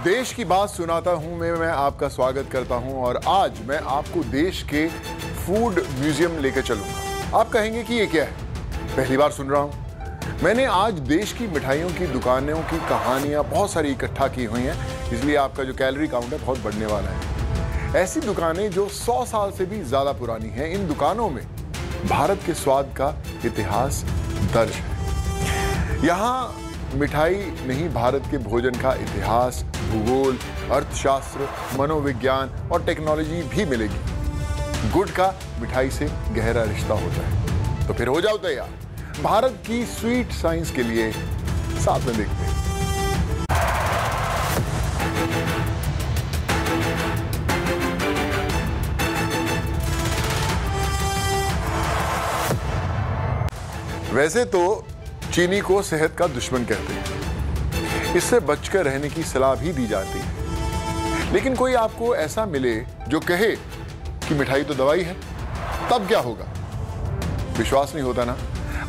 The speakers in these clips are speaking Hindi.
देश की बात सुनाता हूं मैं आपका स्वागत करता हूं और आज मैं आपको देश के फूड म्यूजियम लेकर चलूंगा। आप कहेंगे कि ये क्या है, पहली बार सुन रहा हूं। मैंने आज देश की मिठाइयों की दुकानों की कहानियां बहुत सारी इकट्ठा की हुई हैं, इसलिए आपका जो कैलोरी काउंट है बहुत बढ़ने वाला है। ऐसी दुकानें जो 100 साल से भी ज्यादा पुरानी हैं, इन दुकानों में भारत के स्वाद का इतिहास दर्ज है। यहाँ मिठाई नहीं, भारत के भोजन का इतिहास, भूगोल, अर्थशास्त्र, मनोविज्ञान और टेक्नोलॉजी भी मिलेगी। गुड़ का मिठाई से गहरा रिश्ता होता है। तो फिर हो जाओ तैयार भारत की स्वीट साइंस के लिए, साथ में देखते हैं। वैसे तो चीनी को सेहत का दुश्मन कहते हैं, इससे बचकर रहने की सलाह भी दी जाती है। लेकिन कोई आपको ऐसा मिले जो कहे कि मिठाई तो दवाई है, तब क्या होगा? विश्वास नहीं होता ना?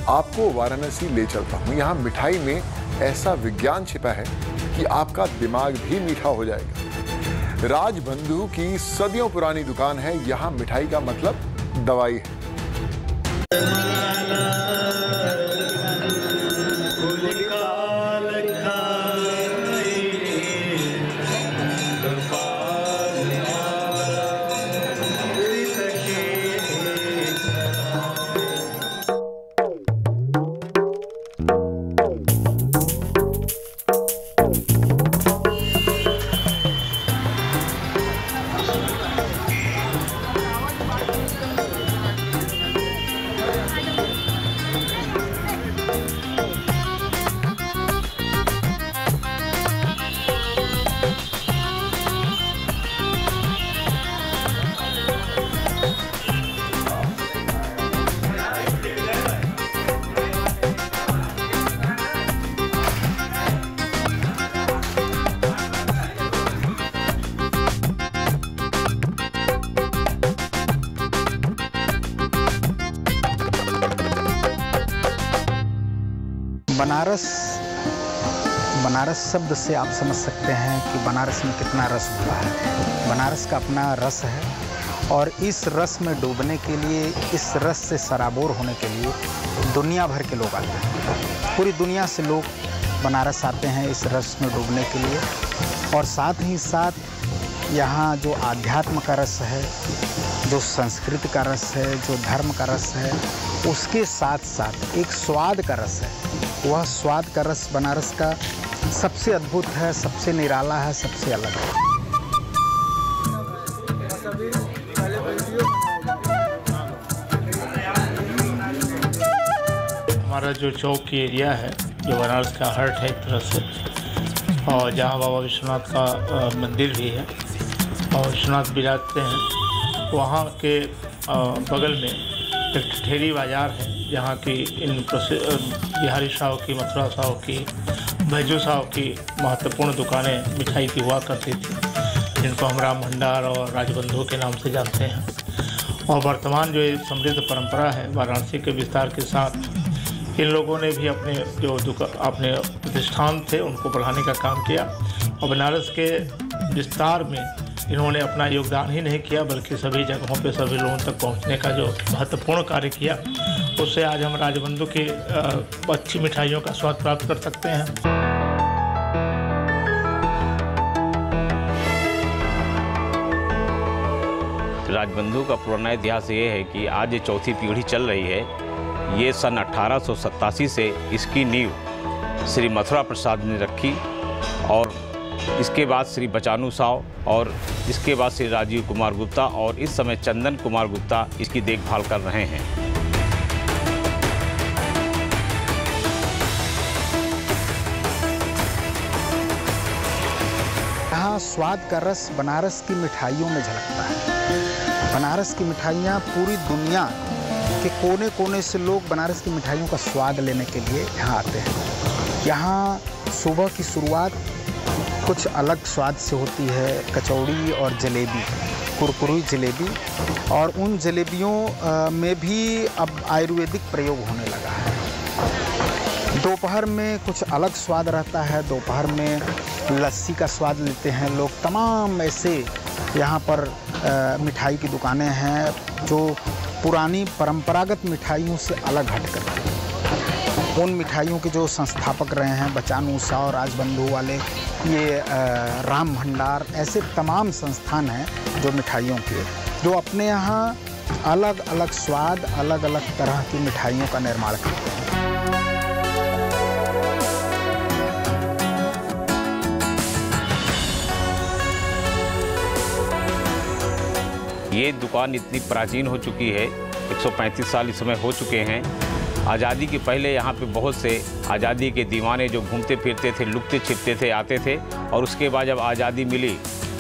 आपको वाराणसी ले चलता हूं। यहां मिठाई में ऐसा विज्ञान छिपा है कि आपका दिमाग भी मीठा हो जाएगा। राजबंधु की सदियों पुरानी दुकान है। यहां मिठाई का मतलब दवाई है। बनारस शब्द से आप समझ सकते हैं कि बनारस में कितना रस हुआ है। बनारस का अपना रस है और इस रस में डूबने के लिए, इस रस से सराबोर होने के लिए दुनिया भर के लोग आते हैं। पूरी दुनिया से लोग बनारस आते हैं इस रस में डूबने के लिए। और साथ ही साथ यहाँ जो आध्यात्म का रस है, जो संस्कृति का रस है, जो धर्म का रस है, उसके साथ साथ एक स्वाद का रस है। वह स्वाद का रस बनारस का सबसे अद्भुत है, सबसे निराला है, सबसे अलग है। हमारा जो चौक की एरिया है, जो बनारस का हार्ट है एक तरह से, और जहाँ बाबा विश्वनाथ का मंदिर भी है और विश्वनाथ विराजते हैं, वहाँ के बगल में एक ठेरी बाज़ार है, जहाँ की इन बिहारी साहब की, मथुरा साहब की, बैजू साहब की महत्वपूर्ण दुकानें मिठाई की हुआ करती थी, जिनको हम राम भंडार और राजबंधु के नाम से जानते हैं। और वर्तमान जो समृद्ध परंपरा है वाराणसी के विस्तार के साथ, इन लोगों ने भी अपने जो अपने प्रतिष्ठान थे उनको बढ़ाने का काम किया और बनारस के विस्तार में इन्होंने अपना योगदान ही नहीं किया, बल्कि सभी जगहों पे सभी लोगों तक पहुंचने का जो महत्वपूर्ण कार्य किया, उससे आज हम राजबंधु की अच्छी मिठाइयों का स्वाद प्राप्त कर सकते हैं। राजबंधु का पुराना इतिहास ये है कि आज ये चौथी पीढ़ी चल रही है। ये सन 1887 से इसकी नींव श्री मथुरा प्रसाद ने रखी और इसके बाद श्री बचानू साव और इसके बाद श्री राजीव कुमार गुप्ता और इस समय चंदन कुमार गुप्ता इसकी देखभाल कर रहे हैं। यहाँ स्वाद का रस बनारस की मिठाइयों में झलकता है। बनारस की मिठाइयाँ पूरी दुनिया के कोने कोने से लोग बनारस की मिठाइयों का स्वाद लेने के लिए यहाँ आते हैं। यहाँ सुबह की शुरुआत कुछ अलग स्वाद से होती है, कचौड़ी और जलेबी, कुरकुरी जलेबी, और उन जलेबियों में भी अब आयुर्वेदिक प्रयोग होने लगा है। दोपहर में कुछ अलग स्वाद रहता है। दोपहर में लस्सी का स्वाद लेते हैं लोग। तमाम ऐसे यहाँ पर मिठाई की दुकानें हैं जो पुरानी परंपरागत मिठाइयों से अलग हट कर हैं। उन मिठाइयों के जो संस्थापक रहे हैं बचानू साव और राजबंधु वाले, ये राम भंडार, ऐसे तमाम संस्थान हैं जो मिठाइयों के, जो अपने यहाँ अलग अलग स्वाद, अलग अलग तरह की मिठाइयों का निर्माण करते हैं। ये दुकान इतनी प्राचीन हो चुकी है, 135 साल इस समय हो चुके हैं। आज़ादी के पहले यहाँ पे बहुत से आज़ादी के दीवाने जो घूमते फिरते थे, लुकते छिपते थे, आते थे। और उसके बाद जब आज़ादी मिली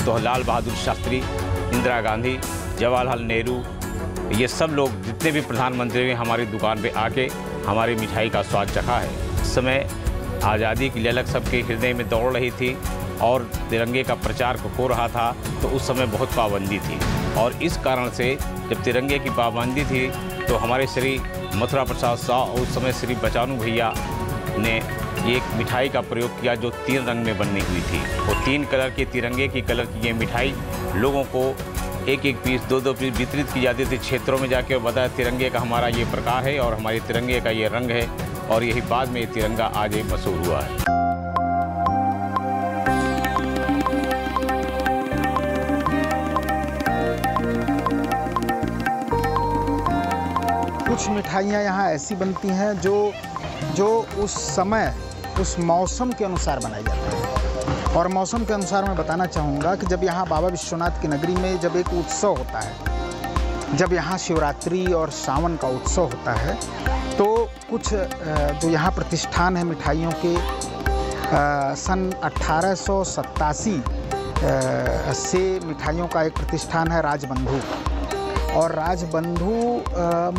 तो लाल बहादुर शास्त्री, इंदिरा गांधी, जवाहरलाल नेहरू, ये सब लोग जितने भी प्रधानमंत्री हैं हमारी दुकान पे आके हमारी मिठाई का स्वाद चखा है। इस समय आज़ादी की ललक सबके हृदय में दौड़ रही थी और तिरंगे का प्रचार हो रहा था, तो उस समय बहुत पाबंदी थी। और इस कारण से जब तिरंगे की पाबंदी थी तो हमारे श्री मथुरा प्रसाद साव और उस समय श्री बचानू भैया ने एक मिठाई का प्रयोग किया जो 3 रंग में बनी हुई थी। वो 3 कलर के तिरंगे की कलर की ये मिठाई लोगों को 1-1 पीस, 2-2 पीस वितरित की जाती थी क्षेत्रों में जाके, और बताया तिरंगे का हमारा ये प्रकार है और हमारे तिरंगे का ये रंग है। और यही बाद में ये तिरंगा आज एक मशहूर हुआ है। कुछ मिठाइयाँ यहाँ ऐसी बनती हैं जो उस समय, उस मौसम के अनुसार बनाई जाती है। और मौसम के अनुसार मैं बताना चाहूँगा कि जब यहाँ बाबा विश्वनाथ की नगरी में जब एक उत्सव होता है, जब यहाँ शिवरात्रि और सावन का उत्सव होता है, तो कुछ जो यहाँ प्रतिष्ठान है मिठाइयों के, सन 1887 से मिठाइयों का एक प्रतिष्ठान है राजबंधु। और राजबंधु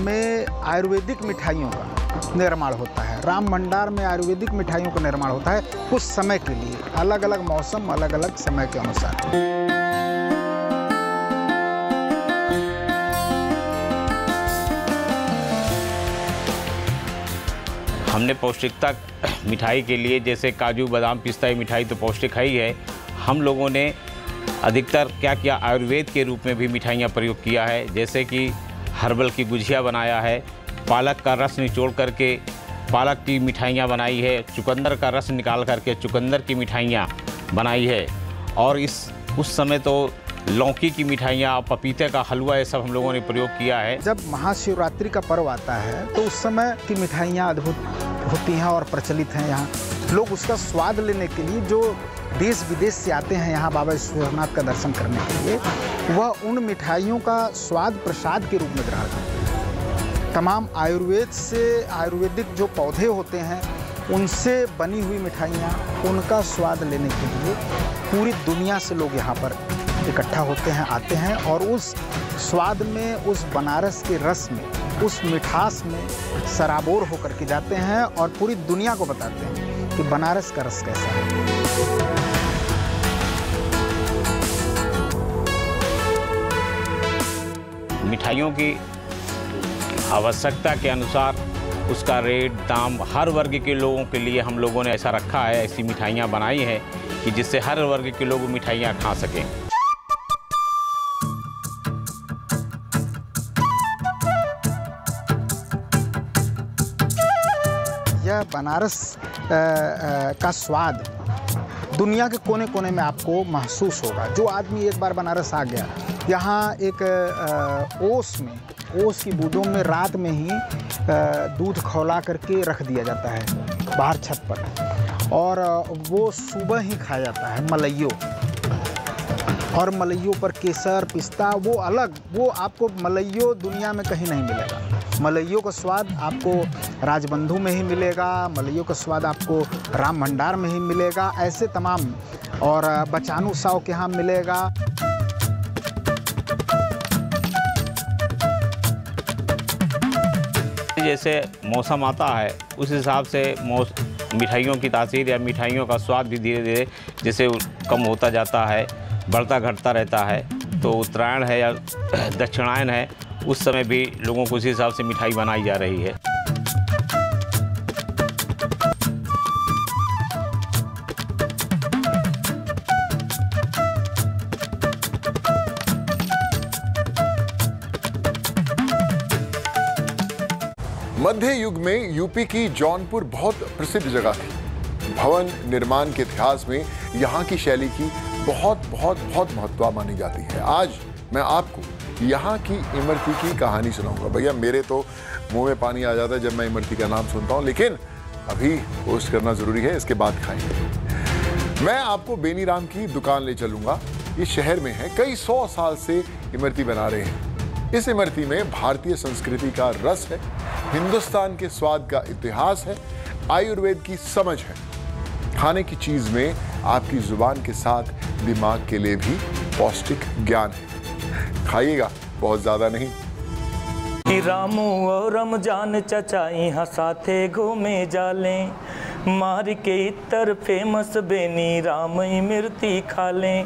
में आयुर्वेदिक मिठाइयों का निर्माण होता है। राम भंडार में आयुर्वेदिक मिठाइयों का निर्माण होता है कुछ समय के लिए, अलग अलग मौसम, अलग अलग समय के अनुसार। हमने पौष्टिकता मिठाई के लिए, जैसे काजू बादाम पिस्ता की मिठाई तो पौष्टिक है ही है, हम लोगों ने अधिकतर क्या किया, आयुर्वेद के रूप में भी मिठाइयाँ प्रयोग किया है। जैसे कि हर्बल की गुझिया बनाया है, पालक का रस निचोड़ करके पालक की मिठाइयाँ बनाई है, चुकंदर का रस निकाल करके चुकंदर की मिठाइयाँ बनाई है। और उस समय तो लौकी की मिठाइयाँ, पपीते का हलवा, ये सब हम लोगों ने प्रयोग किया है। जब महाशिवरात्रि का पर्व आता है तो उस समय की मिठाइयाँ अद्भुत होती हैं और प्रचलित हैं। यहाँ लोग उसका स्वाद लेने के लिए, जो देश विदेश से आते हैं यहाँ बाबा विश्वनाथ का दर्शन करने के लिए, वह उन मिठाइयों का स्वाद प्रसाद के रूप में ग्रहण करते हैं। तमाम आयुर्वेद से, आयुर्वेदिक जो पौधे होते हैं उनसे बनी हुई मिठाइयाँ, उनका स्वाद लेने के लिए पूरी दुनिया से लोग यहाँ पर इकट्ठा होते हैं, आते हैं। और उस स्वाद में, उस बनारस के रस में, उस मिठास में सराबोर होकर के जाते हैं और पूरी दुनिया को बताते हैं कि बनारस का रस कैसा है। मिठाइयों की आवश्यकता के अनुसार उसका रेट, दाम हर वर्ग के लोगों के लिए हम लोगों ने ऐसा रखा है, ऐसी मिठाइयाँ बनाई हैं कि जिससे हर वर्ग के लोग मिठाइयाँ खा सकें। यह बनारस का स्वाद दुनिया के कोने कोने में आपको महसूस होगा। जो आदमी एक बार बनारस आ गया, यहाँ एक ओस की बूंदों में रात में ही दूध खौला करके रख दिया जाता है बाहर छत पर, और वो सुबह ही खाया जाता है मलइयों। और मलइयों पर केसर, पिस्ता, वो अलग, वो आपको मलइयों दुनिया में कहीं नहीं मिलेगा। मलइयों का स्वाद आपको राजबंधु में ही मिलेगा, मलइयों का स्वाद आपको राम भंडार में ही मिलेगा, ऐसे तमाम, और बचानू साव के यहाँ मिलेगा। जैसे मौसम आता है उस हिसाब से मिठाइयों की तासीर या मिठाइयों का स्वाद भी धीरे धीरे जैसे कम होता जाता है, बढ़ता घटता रहता है। तो उत्तरायण है या दक्षिणायन है, उस समय भी लोगों को उसी हिसाब से मिठाई बनाई जा रही है। मध्य युग में यूपी की जौनपुर बहुत प्रसिद्ध जगह थी। भवन निर्माण के इतिहास में यहाँ की शैली की बहुत बहुत बहुत महत्व मानी जाती है। आज मैं आपको यहाँ की इमरती की कहानी सुनाऊंगा। भैया मेरे तो मुंह में पानी आ जाता है जब मैं इमरती का नाम सुनता हूँ, लेकिन अभी पोस्ट करना जरूरी है, इसके बाद खाएंगे। मैं आपको बेनीराम की दुकान ले चलूंगा। इस शहर में है, कई 100 साल से इमरती बना रहे हैं। इस इमरती में भारतीय संस्कृति का रस है, हिंदुस्तान के स्वाद का इतिहास है, आयुर्वेद की समझ है। खाने की चीज में आपकी जुबान के साथ दिमाग के लिए भी पौष्टिक ज्ञान है। खाइएगा, बहुत ज्यादा नहीं। रामू और रमजान चचा यहाँ साथे घूमे जाले, मार के इतर फेमस बेनी राम इमरती खा लें।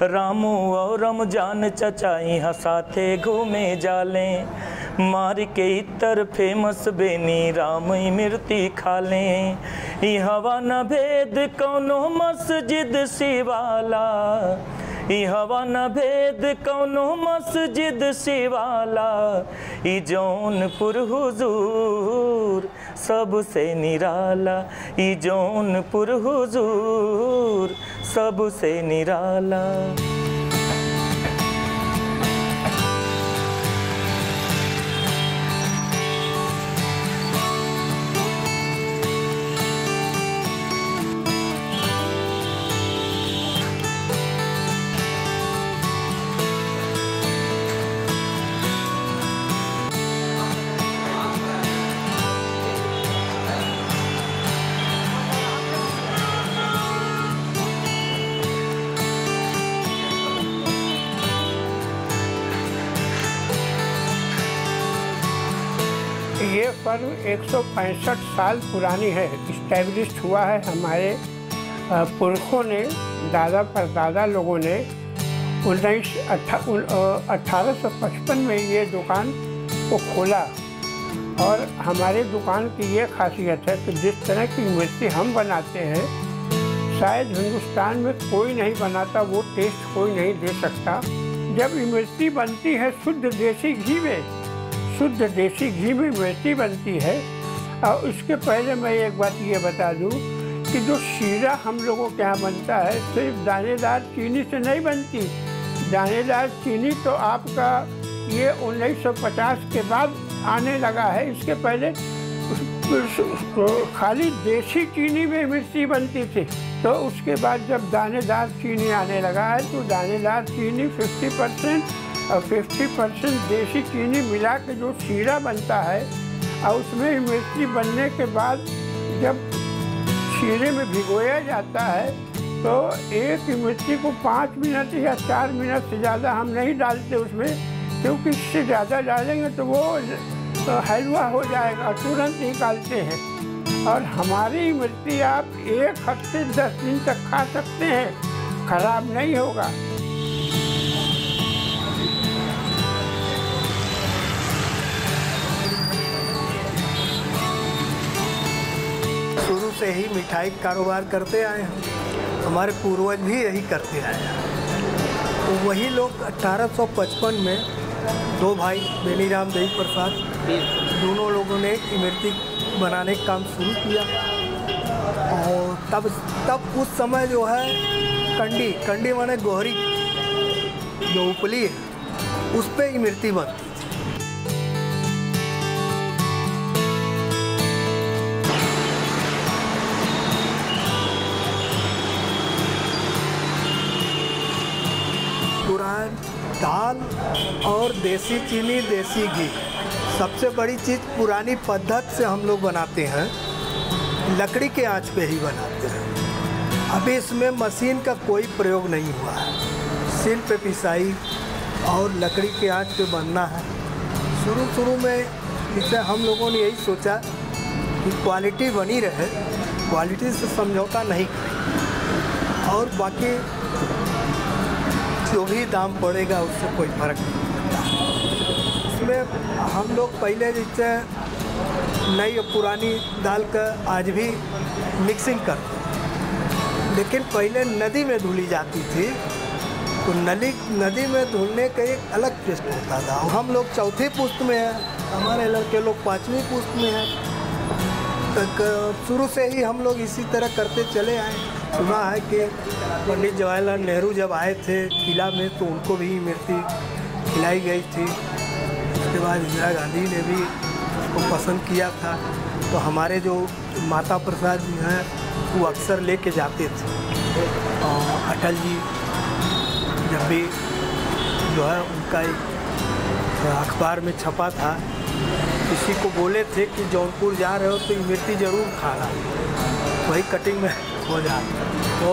रामू और रमजान चचा यहाँ साथे घूमे जाले, मार के इतर फेमस बेनी राम इमरती खा लें। ई हवा न भेद कौनो मस्जिद शिवाला, ई हवा न भेद कौनो मस्जिद शिवाला, ई जौनपुर हुजूर सबसे निराला, ई जौनपुर हुजूर सबसे निराला। ये पर्व 165 साल पुरानी है। इस्टेब्लिश हुआ है हमारे पुरखों ने, दादा परदादा लोगों ने 1855 में ये दुकान को खोला। और हमारे दुकान की ये खासियत है कि जिस तरह की इमरती हम बनाते हैं, शायद हिंदुस्तान में कोई नहीं बनाता, वो टेस्ट कोई नहीं दे सकता। जब इमरती बनती है शुद्ध देसी घी में, शुद्ध देसी घी में इमरती बनती है। और उसके पहले मैं एक बात ये बता दूं कि जो शीरा हम लोगों के यहाँ बनता है, सिर्फ दानेदार चीनी से नहीं बनती। दानेदार चीनी तो आपका ये 1950 के बाद आने लगा है। इसके पहले खाली देसी चीनी में इमरती बनती थी। तो उसके बाद जब दानेदार चीनी आने लगा है, तो दानेदार चीनी 50% और 50% देसी चीनी मिला के जो शीरा बनता है, और उसमें इमरती बनने के बाद जब शीरे में भिगोया जाता है, तो एक इमरती को 5 मिनट या 4 मिनट से ज़्यादा हम नहीं डालते उसमें, क्योंकि इससे ज़्यादा डालेंगे तो वो हलवा हो जाएगा। तुरंत निकालते हैं। और हमारी इमरती आप 1 हफ्ते 10 दिन तक खा सकते हैं, खराब नहीं होगा। शुरू से ही मिठाई का कारोबार करते आए हैं, हमारे पूर्वज भी यही करते आए हैं। तो वही लोग 1855 में 2 भाई बेनीराम देवी प्रसाद, दोनों लोगों ने इमरती बनाने का काम शुरू किया। और तब उस समय जो है कंडी माने गोहरी जो उपली है, उस पर इमरती बनती। दाल और देसी चीनी, देसी घी। सबसे बड़ी चीज़ पुरानी पद्धत से हम लोग बनाते हैं, लकड़ी के आंच पे ही बनाते हैं। अभी इसमें मशीन का कोई प्रयोग नहीं हुआ है, सिल पे पिसाई और लकड़ी के आंच पे बनना है। शुरू में इसे हम लोगों ने यही सोचा कि क्वालिटी बनी रहे, क्वालिटी से समझौता नहीं करें, और बाकी जो भी दाम पड़ेगा उससे कोई फर्क नहीं पड़ता। इसमें हम लोग पहले जैसे नई और पुरानी दाल का आज भी मिक्सिंग करते हैं, लेकिन पहले नदी में धुली जाती थी, तो नदी में धुलने का एक अलग टेस्ट होता था। हम लोग चौथी पुश्त में हैं, हमारे लड़के लोग 5वीं पुस्त में हैं। शुरू से ही हम लोग इसी तरह करते चले आए। सुना है कि पंडित जवाहरलाल नेहरू जब आए थे किला में तो उनको भी इमरती खिलाई गई थी। उसके बाद इंदिरा गांधी ने भी उसको पसंद किया था। तो हमारे जो माता प्रसाद जी हैं वो अक्सर लेके जाते थे। और अटल जी जब भी जो है उनका एक अखबार में छपा था, किसी को बोले थे कि जौनपुर जा रहे हो तो इमरती ज़रूर खाना, वही कटिंग में हो जाता। तो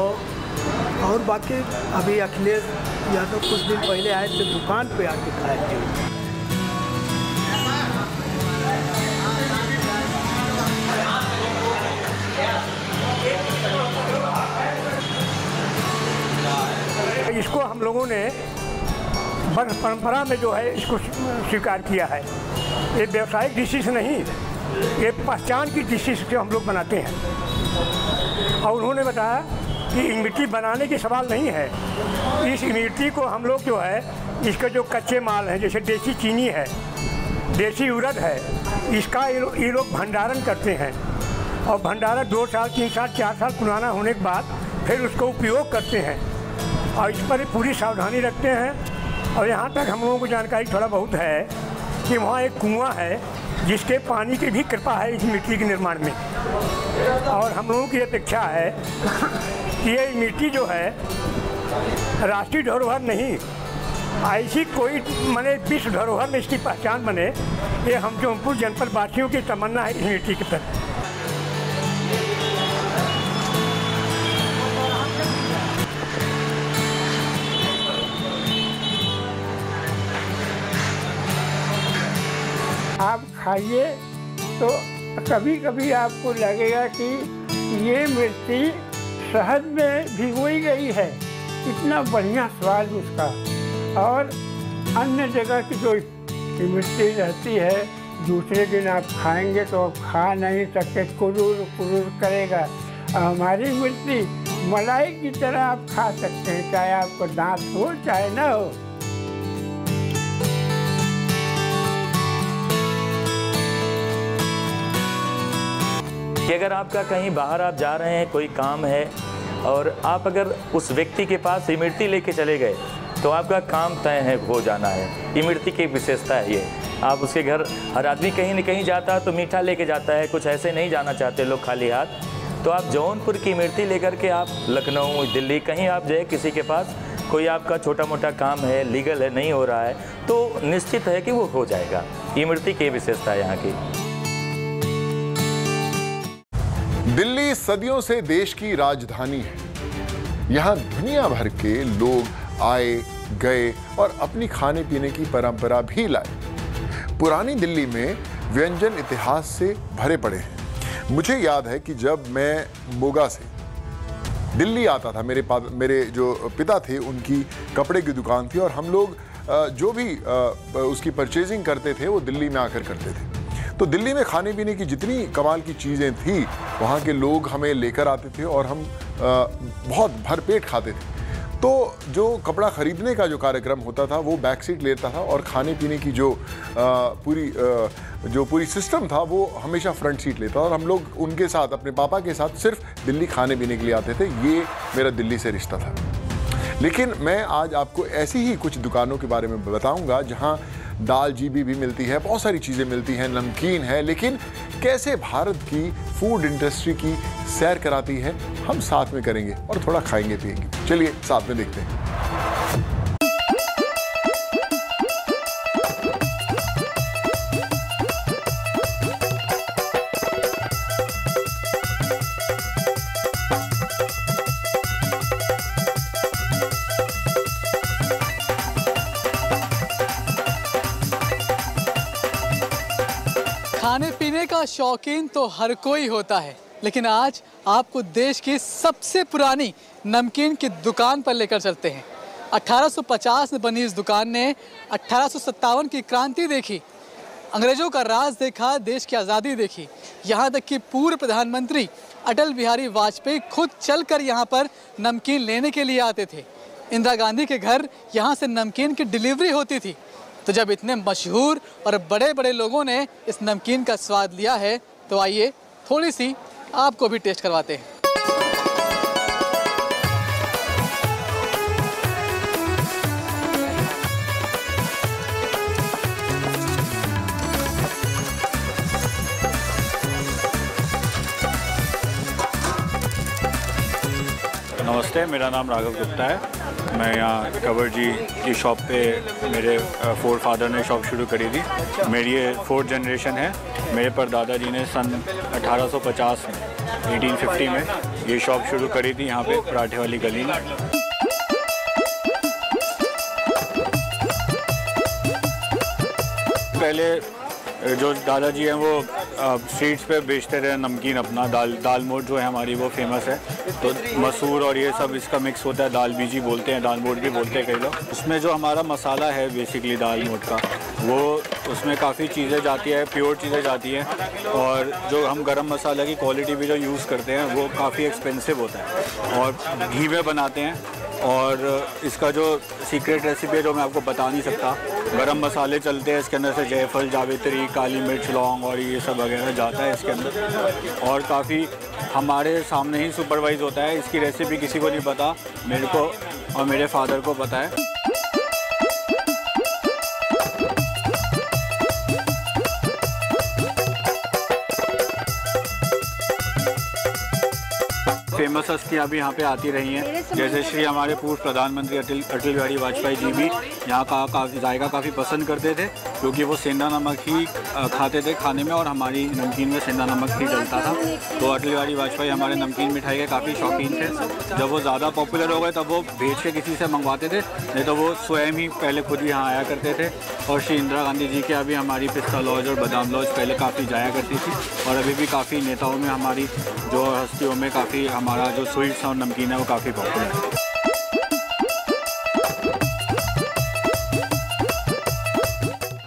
और बाकी अभी अखिलेश यादव कुछ दिन पहले आए थे, दुकान पे आके खाए थे। इसको हम लोगों ने परंपरा में जो है इसको स्वीकार किया है। ये व्यावसायिक डिशेस नहीं, ये पहचान की डिशेस जो हम लोग बनाते हैं। और उन्होंने बताया कि इमरती बनाने की सवाल नहीं है। इस इमरती को हम लोग जो है इसका जो कच्चे माल हैं, जैसे देसी चीनी है, देसी उड़द है, इसका ये लोग भंडारण करते हैं। और भंडारण 2 साल 3 साल 4 साल पुराना होने के बाद फिर उसको उपयोग करते हैं और इस पर पूरी सावधानी रखते हैं। और यहाँ तक हम लोगों को जानकारी थोड़ा बहुत है कि वहाँ एक कुआं है जिसके पानी की भी कृपा है इस मिट्टी के निर्माण में। और हम लोगों की अपेक्षा है कि ये मिट्टी जो है राष्ट्रीय धरोहर नहीं, ऐसी कोई माने विश्व धरोहर में इसकी पहचान बने, ये हम जौनपुर जनपद वासियों की तमन्ना है इस मिट्टी के प्रति। आप खाइए तो कभी कभी आपको लगेगा कि ये मिर्ची शहद में भिगोई गई है, इतना बढ़िया स्वाद उसका। और अन्य जगह की जो मिर्ची रहती है दूसरे दिन आप खाएंगे तो आप खा नहीं सकते, कुरूर कुरूर करेगा। हमारी मिर्ची मलाई की तरह आप खा सकते हैं, चाहे आपको दांत हो चाहे ना हो। कि अगर आपका कहीं बाहर आप जा रहे हैं, कोई काम है और आप अगर उस व्यक्ति के पास इमरती लेके चले गए तो आपका काम तय है, हो जाना है। इमरती की विशेषता है ये। आप उसके घर, हर आदमी कहीं न कहीं जाता है तो मीठा लेके जाता है, कुछ ऐसे नहीं जाना चाहते लोग खाली हाथ। तो आप जौनपुर की इमरती लेकर के आप लखनऊ, दिल्ली कहीं आप जाए, किसी के पास कोई आपका छोटा मोटा काम है, लीगल है, नहीं हो रहा है, तो निश्चित है कि वो हो जाएगा। इमरती की विशेषता है यहाँ की। दिल्ली सदियों से देश की राजधानी है। यहाँ दुनिया भर के लोग आए गए और अपनी खाने पीने की परंपरा भी लाए। पुरानी दिल्ली में व्यंजन इतिहास से भरे पड़े हैं। मुझे याद है कि जब मैं मोगा से दिल्ली आता था, मेरे जो पिता थे उनकी कपड़े की दुकान थी और हम लोग जो भी उसकी परचेजिंग करते थे वो दिल्ली में आकर करते थे। तो दिल्ली में खाने पीने की जितनी कमाल की चीज़ें थी वहाँ के लोग हमें लेकर आते थे और हम बहुत भरपेट खाते थे। तो जो कपड़ा ख़रीदने का जो कार्यक्रम होता था वो बैक सीट लेता था और खाने पीने की जो पूरी सिस्टम था वो हमेशा फ्रंट सीट लेता था। और हम लोग उनके साथ, अपने पापा के साथ सिर्फ दिल्ली खाने पीने के लिए आते थे। ये मेरा दिल्ली से रिश्ता था। लेकिन मैं आज आपको ऐसी ही कुछ दुकानों के बारे में बताऊंगा जहाँ दाल जीबी भी मिलती है, बहुत सारी चीज़ें मिलती हैं, नमकीन है, लेकिन कैसे भारत की फूड इंडस्ट्री की सैर कराती है हम साथ में करेंगे और थोड़ा खाएंगे पिएंगे। चलिए साथ में देखते हैं। खाने पीने का शौकीन तो हर कोई होता है, लेकिन आज आपको देश की सबसे पुरानी नमकीन की दुकान पर लेकर चलते हैं। 1850 में बनी इस दुकान ने 1857 की क्रांति देखी, अंग्रेजों का राज देखा, देश की आज़ादी देखी। यहाँ तक कि पूर्व प्रधानमंत्री अटल बिहारी वाजपेयी खुद चलकर यहाँ पर नमकीन लेने के लिए आते थे। इंदिरा गांधी के घर यहाँ से नमकीन की डिलीवरी होती थी। तो जब इतने मशहूर और बड़े बड़े लोगों ने इस नमकीन का स्वाद लिया है तो आइए थोड़ी सी आपको भी टेस्ट करवाते हैं। नमस्ते, मेरा नाम राघव गुप्ता है। मैं यहाँ कंवर जी की शॉप पे मेरे फोर फादर ने शॉप शुरू करी थी। मेरी ये 4th जनरेशन है। मेरे परदादा जी ने सन 1850 में 1850 में ये शॉप शुरू करी थी यहाँ पे पराठे वाली गली में। पहले जो दादाजी हैं वो स्ट्रीट्स पे बेचते रहे नमकीन अपना। दाल मोठ जो है हमारी वो फेमस है। तो मसूर और ये सब इसका मिक्स होता है, दाल बीजी बोलते हैं, दाल मोठ भी बोलते हैं कई लोग। उसमें जो हमारा मसाला है बेसिकली दाल मोठ का, वो उसमें काफ़ी चीज़ें जाती है, प्योर चीज़ें जाती हैं। और जो हम गरम मसाला की क्वालिटी भी जो यूज़ करते हैं वो काफ़ी एक्सपेंसिव होता है और घी में बनाते हैं। और इसका जो सीक्रेट रेसिपी है जो मैं आपको बता नहीं सकता, गरम मसाले चलते हैं इसके अंदर से, जायफल, जावित्री, काली मिर्च, लौंग और ये सब वगैरह जाता है इसके अंदर। और काफ़ी हमारे सामने ही सुपरवाइज होता है। इसकी रेसिपी किसी को नहीं पता, मेरे को और मेरे फादर को पता है। फेमस हस्तियाँ भी यहाँ पे आती रही हैं, जैसे श्री हमारे पूर्व प्रधानमंत्री अटल बिहारी वाजपेयी जी भी यहाँ का जायका काफ़ी पसंद करते थे, क्योंकि वो सेंधा नमक ही खाते थे खाने में और हमारी नमकीन में सेंधा नमक ही डलता था। तो अटल बिहारी वाजपेयी हमारे नमकीन मिठाई के काफ़ी शौकीन थे। जब वो ज़्यादा पॉपुलर हो गए तब वो भेज के किसी से मंगवाते थे, नहीं तो वो स्वयं ही पहले खुद यहाँ आया करते थे। और श्री इंदिरा गांधी जी के अभी हमारी पिस्ता लॉज और बादाम लॉज पहले काफ़ी जाया करती थी। और अभी भी काफ़ी नेताओं में हमारी जो हस्तियों में काफ़ी हमारा जो स्वीट्स और नमकीन है वो काफ़ी पॉपुलर है।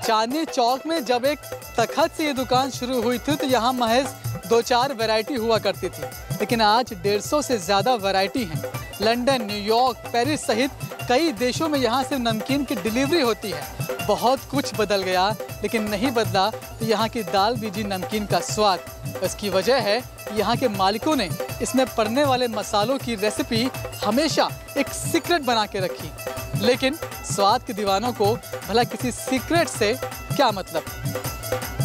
चांदनी चौक में जब एक तखत से ये दुकान शुरू हुई थी तो यहाँ महज 2-4 वैरायटी हुआ करती थी, लेकिन आज 150 से ज़्यादा वैरायटी हैं। लंदन, न्यूयॉर्क, पेरिस सहित कई देशों में यहाँ से नमकीन की डिलीवरी होती है। बहुत कुछ बदल गया, लेकिन नहीं बदला तो यहाँ की दाल बीजी नमकीन का स्वाद। इसकी वजह है यहाँ के मालिकों ने इसमें पड़ने वाले मसालों की रेसिपी हमेशा एक सीक्रेट बना के रखी। लेकिन स्वाद के दीवानों को भला किसी सीक्रेट से क्या मतलब।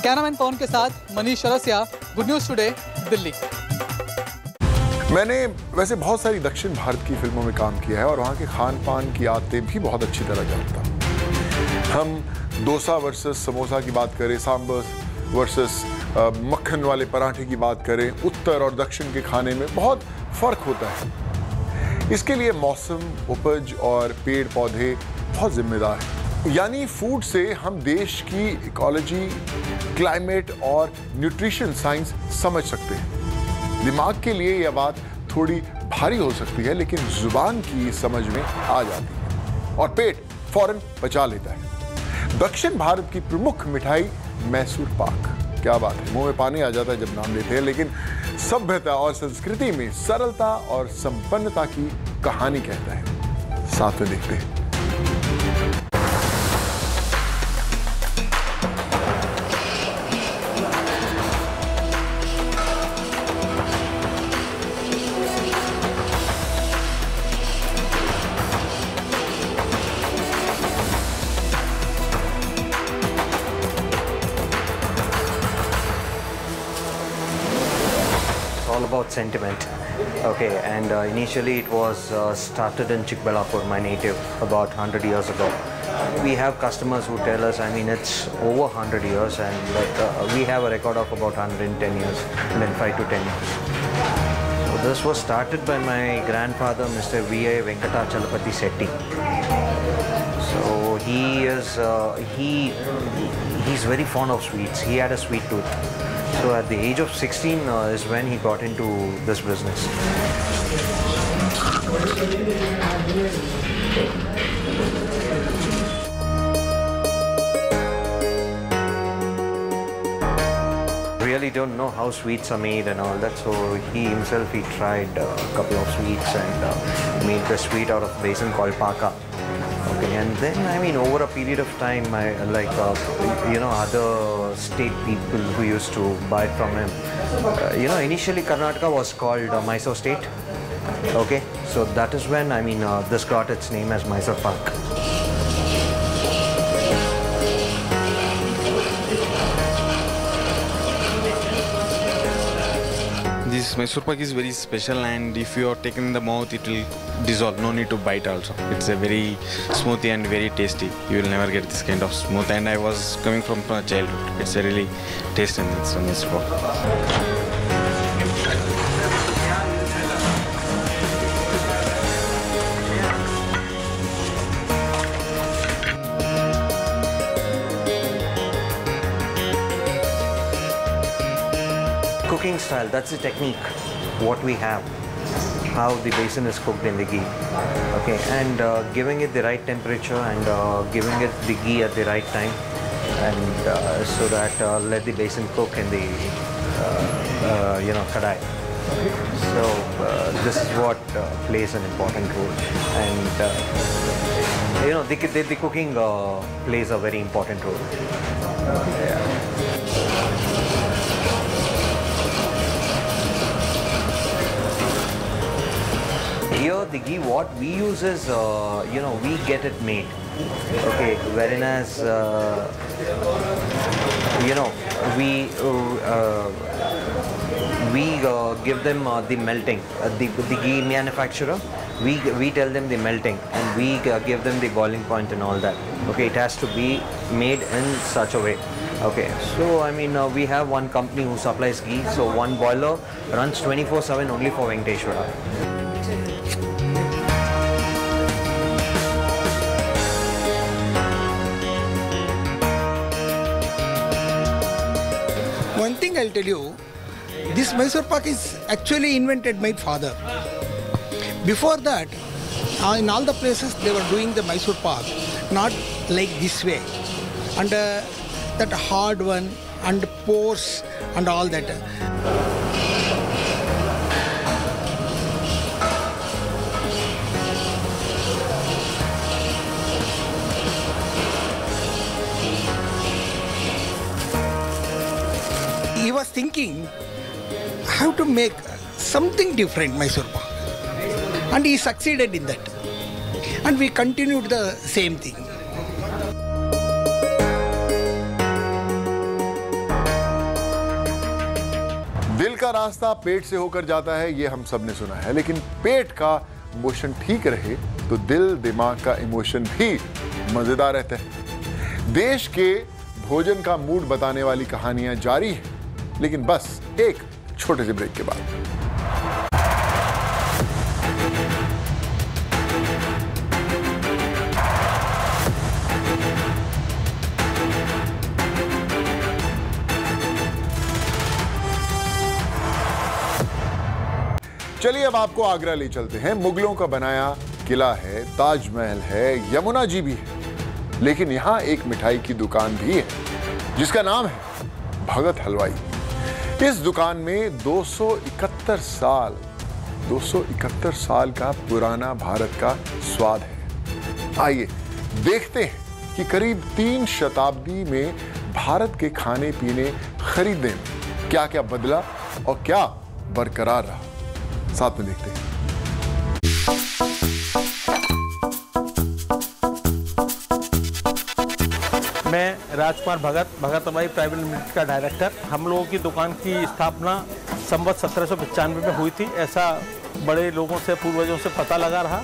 कैमरामैन पवन के साथ Manish Chaurasia, good news today, Delhi. मैंने वैसे बहुत सारी दक्षिण भारत की फिल्मों में काम किया है और वहाँ के खान पान की आदतें भी बहुत अच्छी तरह जानता हूँ। हम डोसा वर्सेस समोसा की बात करें, सांभर वर्सेस मक्खन वाले पराठे की बात करें, उत्तर और दक्षिण के खाने में बहुत फर्क होता है। इसके लिए मौसम, उपज और पेड़ पौधे बहुत जिम्मेदार हैं। यानी फूड से हम देश की इकोलॉजी, क्लाइमेट और न्यूट्रिशन साइंस समझ सकते हैं। दिमाग के लिए यह बात थोड़ी भारी हो सकती है, लेकिन जुबान की समझ में आ जाती है और पेट फौरन पचा लेता है। दक्षिण भारत की प्रमुख मिठाई मैसूर पाक, क्या बात है, मुंह में पानी आ जाता है जब नाम लेते हैं। लेकिन सभ्यता और संस्कृति में सरलता और संपन्नता की कहानी कहता है। साथ में देखते हैं। All about sentiment. Okay, and initially it was started in Chikbalapur, my native, about 100 years ago. We have customers who tell us, I mean, it's over 100 years, and we have a record of about 110 years, 5 to 10 years. So this was started by my grandfather, Mr. V.A. Venkatachalapati Setti. So he's very fond of sweets. He had a sweet tooth. So at the age of 16 is when he got into this business. Really don't know how sweets are made and all that, so he himself tried a couple of sweets and made the sweet out of basin called paka. Okay, and then I mean over a period of time, other state people who used to buy it from him. Initially Karnataka was called Mysore State. Okay, so that is when this got its name as Mysore Pak. This Mysore Pak is very special, and if you are taken in the mouth, it will dissolve. No need to bite also. It's a very smoothie and very tasty. You will never get this kind of smooth. And I was coming from childhood. It's a really tasty and it's a Mysore Pak. Cooking style, that's the technique, what we have, how the basin is cooked in the ghee. Okay, and giving it the right temperature and giving it the ghee at the right time, and so that let the basin cook in the kadai. So this is what plays an important role, and the cooking plays a very important role. Here the ghee, what we use is, we get it made. Okay, whereas, we give them the melting. The ghee manufacturer, we tell them the melting, and we give them the boiling point and all that. Okay, it has to be made in such a way. Okay, so we have one company who supplies ghee, so one boiler runs 24/7 only for Venkateshwara. One thing I'll tell you, this Mysore Pak is actually invented by my father. Before that, in all the places they were doing the Mysore Pak, not like this way. And that hard one and pores and all that. He was thinking how to make something different Mysore Pak, and he succeeded in that, and we continued the same thing. दिल का रास्ता पेट से होकर जाता है, ये हम सब ने सुना है, लेकिन पेट का मोशन ठीक रहे तो दिल दिमाग का इमोशन भी मजेदार रहता है। देश के भोजन का मूड बताने वाली कहानियां जारी है, लेकिन बस एक छोटे से ब्रेक के बाद। चलिए अब आपको आगरा ले चलते हैं। मुगलों का बनाया किला है, ताजमहल है, यमुना जी भी है, लेकिन यहां एक मिठाई की दुकान भी है जिसका नाम है भगत हलवाई। इस दुकान में 271 साल का पुराना भारत का स्वाद है। आइए देखते हैं कि करीब 3 शताब्दी में भारत के खाने पीने खरीदने में क्या क्या बदला और क्या बरकरार रहा। साथ में देखते हैं। मैं राजकुमार भगत हलवाई प्राइवेट लिमिटेड का डायरेक्टर। हम लोगों की दुकान की स्थापना संवत 1795 में हुई थी, ऐसा बड़े लोगों से पूर्वजों से पता लगा रहा।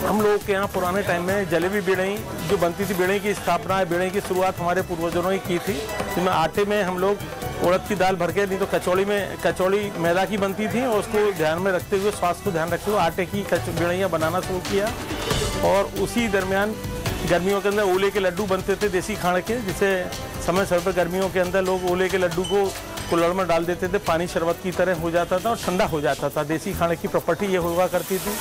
हम लोग के यहाँ पुराने टाइम में जलेबी बेड़ई जो बनती थी, बेड़ई की स्थापना है, बेड़ई की शुरुआत हमारे पूर्वजों ने की थी। जिसमें आटे में हम लोग उड़द की दाल भर के, नहीं तो कचौड़ी मैदा की बनती थी, और उसको ध्यान में रखते हुए, स्वास्थ्य को ध्यान रखते हुए आटे की बेड़इयाँ बनाना शुरू किया। और उसी दरमियान गर्मियों के अंदर ओले के लड्डू बनते थे देसी खाने के, जिसे समय समय पर गर्मियों के अंदर लोग ओले के लड्डू को कुल्हड़ में डाल देते थे, पानी शरबत की तरह हो जाता था और ठंडा हो जाता था। देसी खाने की प्रॉपर्टी ये हुआ करती थी।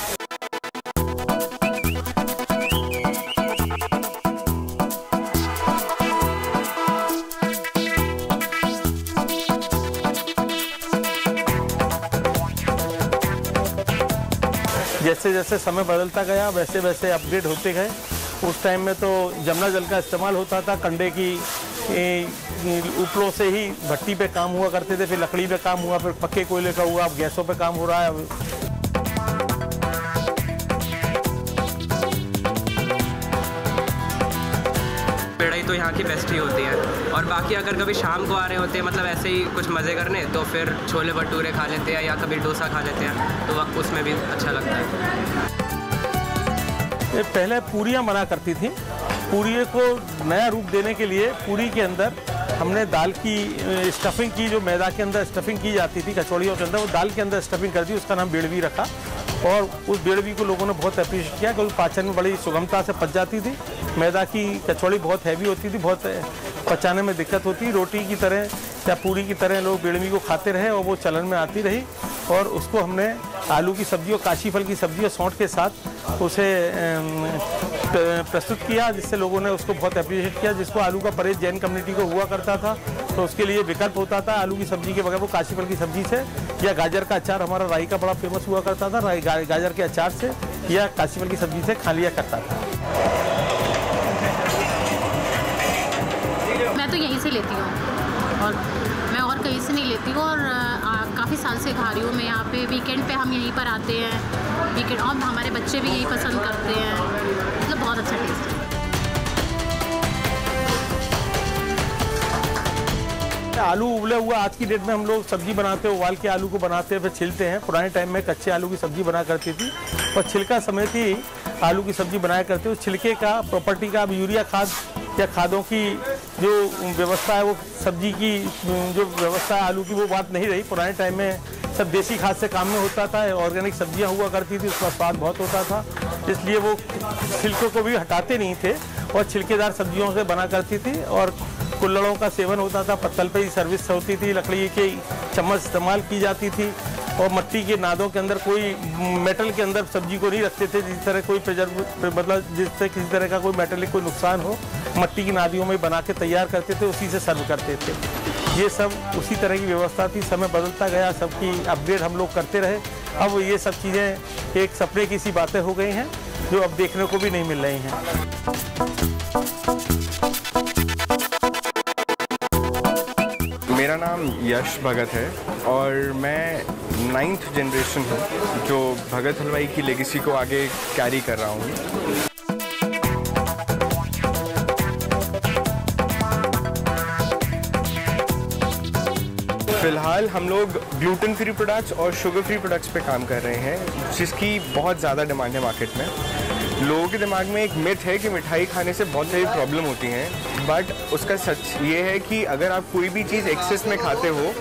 जैसे जैसे समय बदलता गया वैसे वैसे अपग्रेड होते गए। उस टाइम में तो जमुना जल का इस्तेमाल होता था, कंडे की उपलों से ही भट्टी पे काम हुआ करते थे, फिर लकड़ी पे काम हुआ, फिर पक्के कोयले का हुआ, अब गैसों पे काम हो रहा है। पेड़ाई तो यहाँ की बेस्ट ही होती है। और बाकी अगर कभी शाम को आ रहे होते हैं मतलब ऐसे ही कुछ मज़े करने, तो फिर छोले भटूरे खा लेते हैं या कभी डोसा खा लेते हैं, तो वक्त उसमें भी अच्छा लगता है। ये पहले पूरियाँ बना करती थी। पूरी को नया रूप देने के लिए पूरी के अंदर हमने दाल की स्टफिंग की, जो मैदा के अंदर स्टफिंग की जाती थी कचौड़ियों के अंदर, वो दाल के अंदर स्टफिंग कर दी, उसका नाम बेड़वी रखा। और उस बेड़वी को लोगों ने बहुत अप्रिशिएट किया क्योंकि पाचन में बड़ी सुगमता से पच जाती थी। मैदा की कचौड़ी बहुत हैवी होती थी, बहुत पचाने में दिक्कत होती। रोटी की तरह या पूरी की तरह लोग बेड़वी को खाते रहे और वो चलन में आती रही। और उसको हमने आलू की सब्जी और काशी फल की सब्जी और सौंठ के साथ उसे प्रस्तुत किया, जिससे लोगों ने उसको बहुत अप्रिशिएट किया। जिसको आलू का परहेज जैन कम्युनिटी को हुआ करता था, तो उसके लिए विकल्प होता था आलू की सब्जी के बगैर वो काशी फल की सब्जी से, या गाजर का अचार हमारा राई का बड़ा फेमस हुआ करता था, गाजर के अचार से या काशी फल की सब्जी से खा लिया करता था। मैं तो यहीं से लेती हूँ और मैं और कहीं से नहीं लेती हूँ, और काफ़ी साल से खा रही हूँ मैं यहाँ पे। वीकेंड पे हम यहीं पर आते हैं, वीकेंड, और हमारे बच्चे भी यही पसंद करते हैं, मतलब बहुत अच्छा टेस्ट है। आलू उबले हुआ आज की डेट में हम लोग सब्जी बनाते हैं, उबाल के आलू को बनाते हैं, फिर छिलते हैं। पुराने टाइम में कच्चे आलू की सब्जी बना करती थी और छिलका समेत ही आलू की सब्जी बनाया करते हैं। उस छिलके का प्रॉपर्टी का अब यूरिया खाद या खादों की जो व्यवस्था है, वो सब्जी की जो व्यवस्था है आलू की, वो बात नहीं रही। पुराने टाइम में सब देसी खाद से काम में होता था, ऑर्गेनिक सब्जियां हुआ करती थी, उसका स्वाद बहुत होता था, इसलिए वो छिलकों को भी हटाते नहीं थे और छिलकेदार सब्जियों से बना करती थी। और कुल्हड़ों का सेवन होता था, पत्तल पे ही सर्विस होती थी, लकड़ी के चम्मच इस्तेमाल की जाती थी और मिट्टी के नादों के अंदर कोई मेटल के अंदर सब्जी को नहीं रखते थे, जिस तरह कोई मतलब जिससे किसी तरह का कोई मेटलिक कोई नुकसान हो, मिट्टी की नादियों में बना के तैयार करते थे, उसी से सर्व करते थे। ये सब उसी तरह की व्यवस्था थी। समय बदलता गया, सबकी अपग्रेड हम लोग करते रहे। अब ये सब चीज़ें एक सपने की सी बातें हो गई हैं जो अब देखने को भी नहीं मिल रही हैं। मेरा नाम यश भगत है और मैं 9th जनरेशन हूँ जो भगत हलवाई की लेगेसी को आगे कैरी कर रहा हूँ। फिलहाल हम लोग ग्लूटेन फ्री प्रोडक्ट्स और शुगर फ्री प्रोडक्ट्स पे काम कर रहे हैं, जिसकी बहुत ज़्यादा डिमांड है मार्केट में। लोगों के दिमाग में एक मिथ है कि मिठाई खाने से बहुत सारी प्रॉब्लम होती हैं, बट उसका सच ये है कि अगर आप कोई भी चीज़ एक्सेस में खाते हो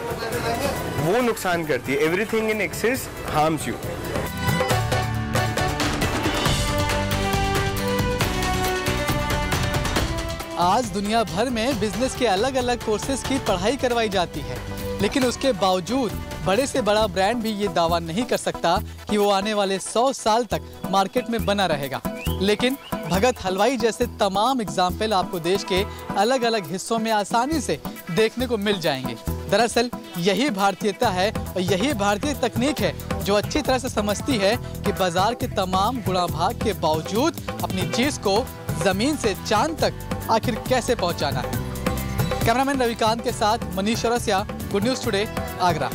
वो नुकसान करती है। Everything in excess harms you. आज दुनिया भर में बिजनेस के अलग अलग कोर्सेज की पढ़ाई करवाई जाती है, लेकिन उसके बावजूद बड़े से बड़ा ब्रांड भी ये दावा नहीं कर सकता कि वो आने वाले 100 साल तक मार्केट में बना रहेगा। लेकिन भगत हलवाई जैसे तमाम एग्जाम्पल आपको देश के अलग अलग हिस्सों में आसानी से देखने को मिल जाएंगे। दरअसल यही भारतीयता है और यही भारतीय तकनीक है जो अच्छी तरह से समझती है कि बाजार के तमाम गुणाभाग के बावजूद अपनी चीज़ को ज़मीन से चांद तक आखिर कैसे पहुंचाना है। कैमरामैन रविकांत के साथ Manish Chaurasia, good news today, Agra.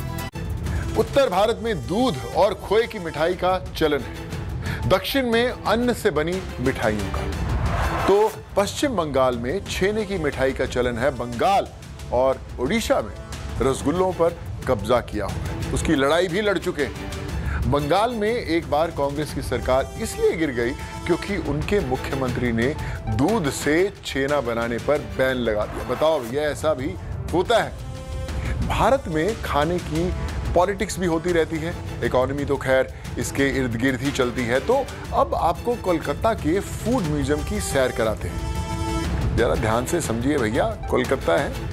उत्तर भारत में दूध और खोए की मिठाई का चलन है, दक्षिण में अन्न से बनी मिठाइयों का। तो पश्चिम बंगाल में छेने की मिठाई का चलन है। बंगाल और उड़ीसा में रसगुल्लों पर कब्जा किया हुआ है, उसकी लड़ाई भी लड़ चुके हैं। बंगाल में एक बार कांग्रेस की सरकार इसलिए गिर गई क्योंकि उनके मुख्यमंत्री ने दूध से छेना बनाने पर बैन लगा दिया। बताओ भैया, ऐसा भी होता है। भारत में खाने की पॉलिटिक्स भी होती रहती है, इकोनॉमी तो खैर इसके इर्द गिर्द ही चलती है। तो अब आपको कोलकाता के फूड म्यूजियम की सैर कराते हैं। जरा ध्यान से समझिए भैया, कोलकाता है।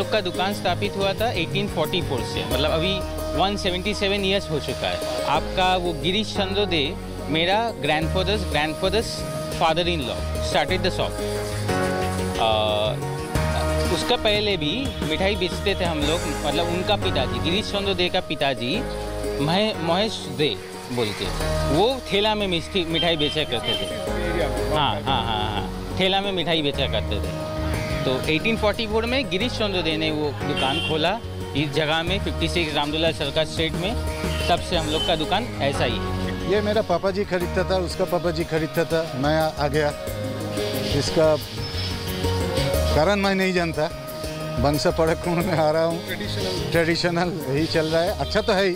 लोग का दुकान स्थापित हुआ था 1844 से, मतलब अभी 177 ईयर्स हो चुका है। आपका वो गिरीश चंद्र दे मेरा grandfathers father in law started the shop. उसका पहले भी मिठाई बेचते थे हम लोग, मतलब उनका पिताजी गिरीश चंद्र दे का पिताजी महेश दे बोल के वो ठेला में मिठाई बेचा करते थे। हाँ, ठेला में मिठाई बेचा करते थे। तो 1844 में गिरीश चंद्र दे ने वो दुकान खोला इस जगह में 56 रामदुल्ला सरकार स्ट्रीट में। तब से हम लोग का दुकान ऐसा ही है। ये मेरा पापा जी खरीदता था, उसका पापा जी खरीदता था, मैं आ गया। इसका कारण मैं नहीं जानता, वंश परंपरा में आ रहा हूँ, ट्रेडिशनल यही चल रहा है, अच्छा तो है ही।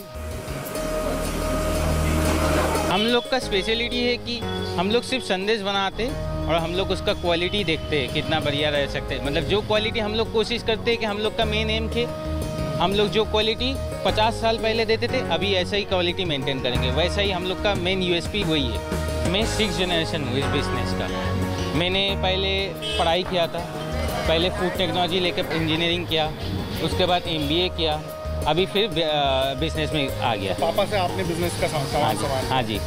हम लोग का स्पेशलिटी है कि हम लोग सिर्फ संदेश बनाते और हम लोग उसका क्वालिटी देखते हैं कितना बढ़िया रह सकते हैं। मतलब जो क्वालिटी हम लोग कोशिश करते हैं कि हम लोग का मेन एम थे, हम लोग जो क्वालिटी 50 साल पहले देते थे अभी ऐसा ही क्वालिटी मेंटेन करेंगे। वैसा ही हम लोग का मेन यूएसपी वही है। मैं 6th जनरेशन हूँ इस बिज़नेस का। मैंने पहले पढ़ाई किया था, पहले फूड टेक्नोलॉजी लेकर इंजीनियरिंग किया, उसके बाद MBA किया, अभी फिर बिजनेस में आ गया। पापा से आपने बिजनेस का सामान संभाला? हाँ जी।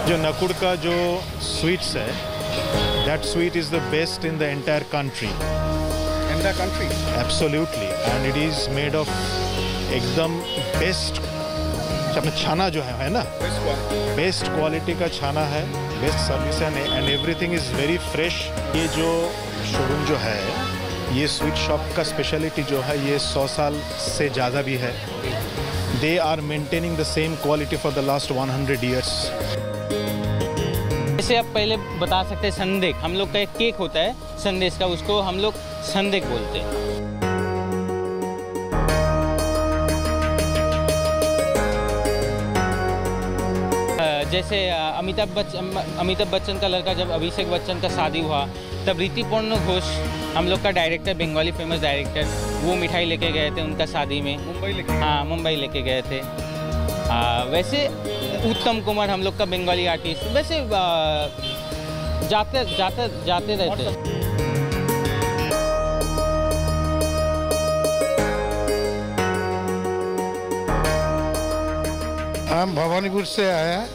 जो नकुड़ का जो स्वीट्स है, that sweet is the best in the entire country. Entire country? Absolutely, and it is made of एकदम बेस्ट। अपना छाना जो है ना, बेस्ट क्वालिटी का छाना है, बेस्ट सर्विस है, and everything is very fresh. ये जो शोरूम जो है, ये स्वीट शॉप का स्पेशलिटी जो है, ये 100 साल से ज़्यादा भी है। They are maintaining the same quality for the last 100 years. जैसे आप पहले बता सकते हैं संदेक, हम लोग का एक केक होता है संदेश का, उसको हम लोग संदेक बोलते हैं। जैसे अमिताभ बच्चन का लड़का जब अभिषेक बच्चन का शादी हुआ, तब ऋतिपूर्ण घोष हम लोग का डायरेक्टर, बंगाली फेमस डायरेक्टर, वो मिठाई लेके गए थे उनका शादी में। मुंबई लेके गए थे। वैसे उत्तम कुमार हम लोग का बंगाली आर्टिस्ट, वैसे जाते रहते। हम भवानीपुर से आया है,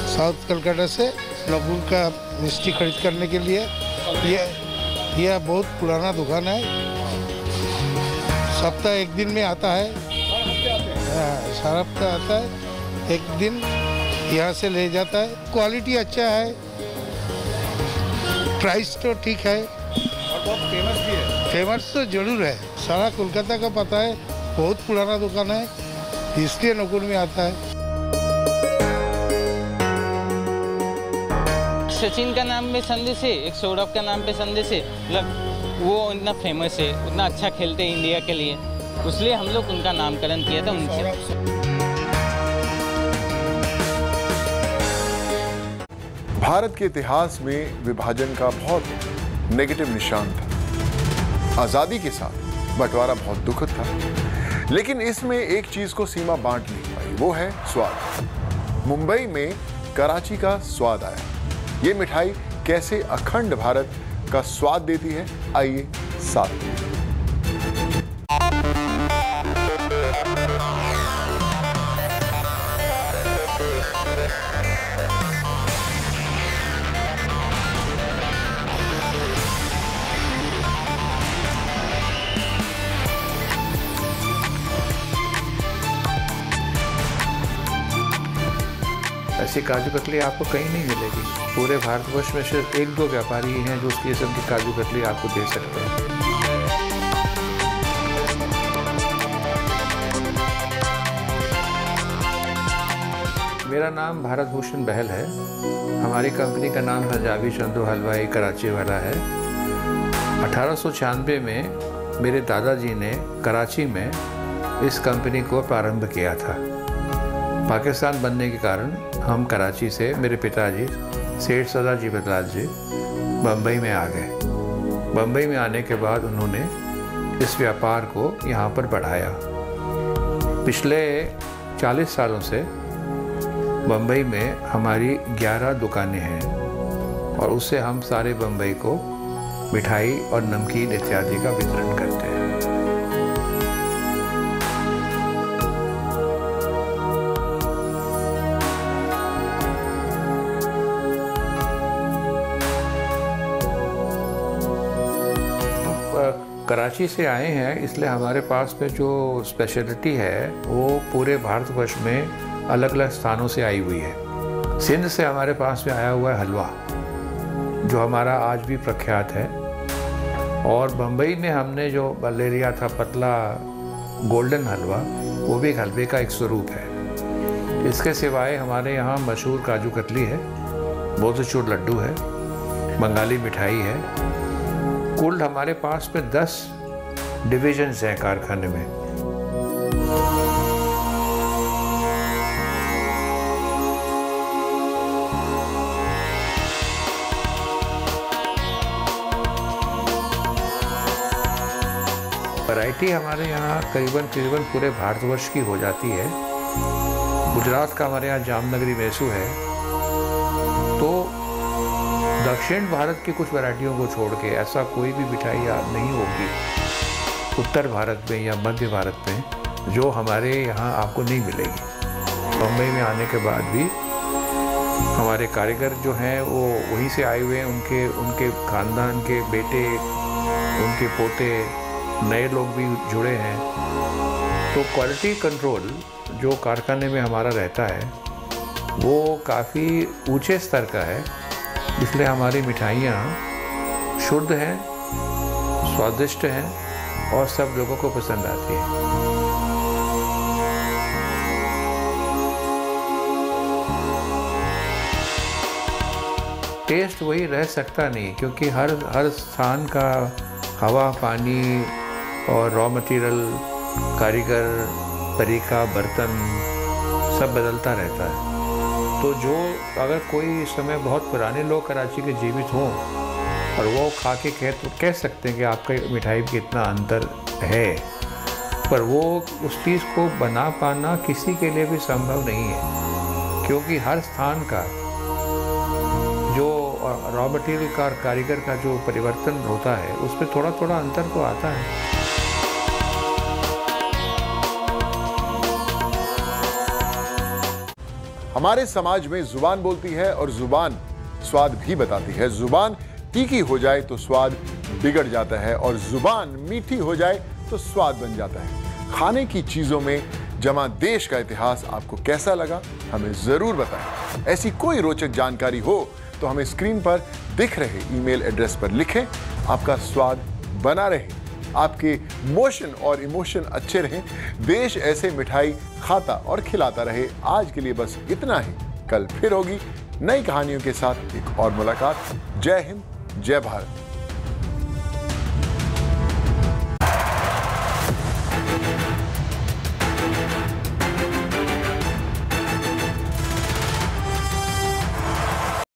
साउथ कलकत्ता से, नकुड़ का मिष्टी खरीद करने के लिए। यह बहुत पुराना दुकान है, सप्ताह एक दिन में आता है, सारा हफ्ता आता है, एक दिन यहाँ से ले जाता है। क्वालिटी अच्छा है, प्राइस तो ठीक है, और बहुत फेमस भी है। फेमस तो जरूर है, सारा कोलकाता का पता है, बहुत पुराना दुकान है, इसलिए नकुड़ में आता है। सचिन का नाम में संदेश है, एक सौरभ का नाम पे संदेश है, मतलब वो इतना फेमस है, उतना अच्छा खेलते हैं इंडिया के लिए, इसलिए हम लोग उनका नामकरण किया था उनसे। भारत के इतिहास में विभाजन का बहुत नेगेटिव निशान था। आजादी के साथ बंटवारा बहुत दुखद था, लेकिन इसमें एक चीज को सीमा बांट नहीं पाई, वो है स्वाद। मुंबई में कराची का स्वाद आया। ये मिठाई कैसे अखंड भारत का स्वाद देती है, आइए साथ में। ऐसी काजू कतली आपको कहीं नहीं मिलेगी। पूरे भारतवर्ष में सिर्फ 1-2 व्यापारी हैं जो उस किस्म की काजू कतली आपको दे सकते हैं। मेरा नाम भारत भूषण बहल है। हमारी कंपनी का नाम पंजाबी चंदू हलवाई कराची वाला है। 1896 में मेरे दादाजी ने कराची में इस कंपनी को प्रारंभ किया था। पाकिस्तान बनने के कारण हम कराची से, मेरे पिताजी सेठ सरदार जीवत लाल जी बम्बई में आ गए। बम्बई में आने के बाद उन्होंने इस व्यापार को यहाँ पर बढ़ाया। पिछले 40 सालों से बम्बई में हमारी 11 दुकानें हैं और उससे हम सारे बम्बई को मिठाई और नमकीन इत्यादि का वितरण करते हैं। कराची से आए हैं, इसलिए हमारे पास में जो स्पेशलिटी है वो पूरे भारतवर्ष में अलग अलग स्थानों से आई हुई है। सिंध से हमारे पास में आया हुआ है हलवा, जो हमारा आज भी प्रख्यात है। और बम्बई में हमने जो ले लिया था पतला गोल्डन हलवा, वो भी एक हलवे का एक स्वरूप है। इसके सिवाय हमारे यहाँ मशहूर काजू कतली है, मोतीचूर लड्डू है, बंगाली मिठाई है। कुल हमारे पास में 10 डिविजन्स हैं कारखाने में। वैरायटी हमारे यहाँ करीबन पूरे भारतवर्ष की हो जाती है। गुजरात का हमारे यहाँ जामनगरी मैसू है, तो दक्षिण भारत की कुछ वैरायटियों को छोड़ के ऐसा कोई भी मिठाई नहीं होगी उत्तर भारत में या मध्य भारत में जो हमारे यहाँ आपको नहीं मिलेगी। बम्बई में आने के बाद भी हमारे कारीगर जो हैं वो वहीं से आए हुए हैं, उनके खानदान के बेटे, उनके पोते, नए लोग भी जुड़े हैं। तो क्वालिटी कंट्रोल जो कारखाने में हमारा रहता है वो काफ़ी ऊंचे स्तर का है, इसलिए हमारी मिठाइयाँ शुद्ध हैं, स्वादिष्ट हैं और सब लोगों को पसंद आती हैं। टेस्ट वही रह सकता नहीं, क्योंकि हर स्थान का हवा, पानी और रॉ मटेरियल, कारीगर, तरीका, बर्तन सब बदलता रहता है। तो जो अगर कोई इस समय बहुत पुराने लोग कराची के जीवित हों और वो खा के कह सकते हैं कि आपका मिठाई में कितना अंतर है, पर वो उस चीज़ को बना पाना किसी के लिए भी संभव नहीं है, क्योंकि हर स्थान का जो रॉ मटेरियल का, कारीगर का जो परिवर्तन होता है उसमें थोड़ा थोड़ा अंतर तो आता है। हमारे समाज में जुबान बोलती है और जुबान स्वाद भी बताती है। जुबान तीखी हो जाए तो स्वाद बिगड़ जाता है और जुबान मीठी हो जाए तो स्वाद बन जाता है। खाने की चीजों में जमा देश का इतिहास आपको कैसा लगा, हमें जरूर बताएं। ऐसी कोई रोचक जानकारी हो तो हमें स्क्रीन पर दिख रहे ईमेल एड्रेस पर लिखें। आपका स्वाद बना रहे, आपके मोशन और इमोशन अच्छे रहें, देश ऐसे मिठाई खाता और खिलाता रहे। आज के लिए बस इतना ही। कल फिर होगी नई कहानियों के साथ एक और मुलाकात। जय हिंद, जय भारत।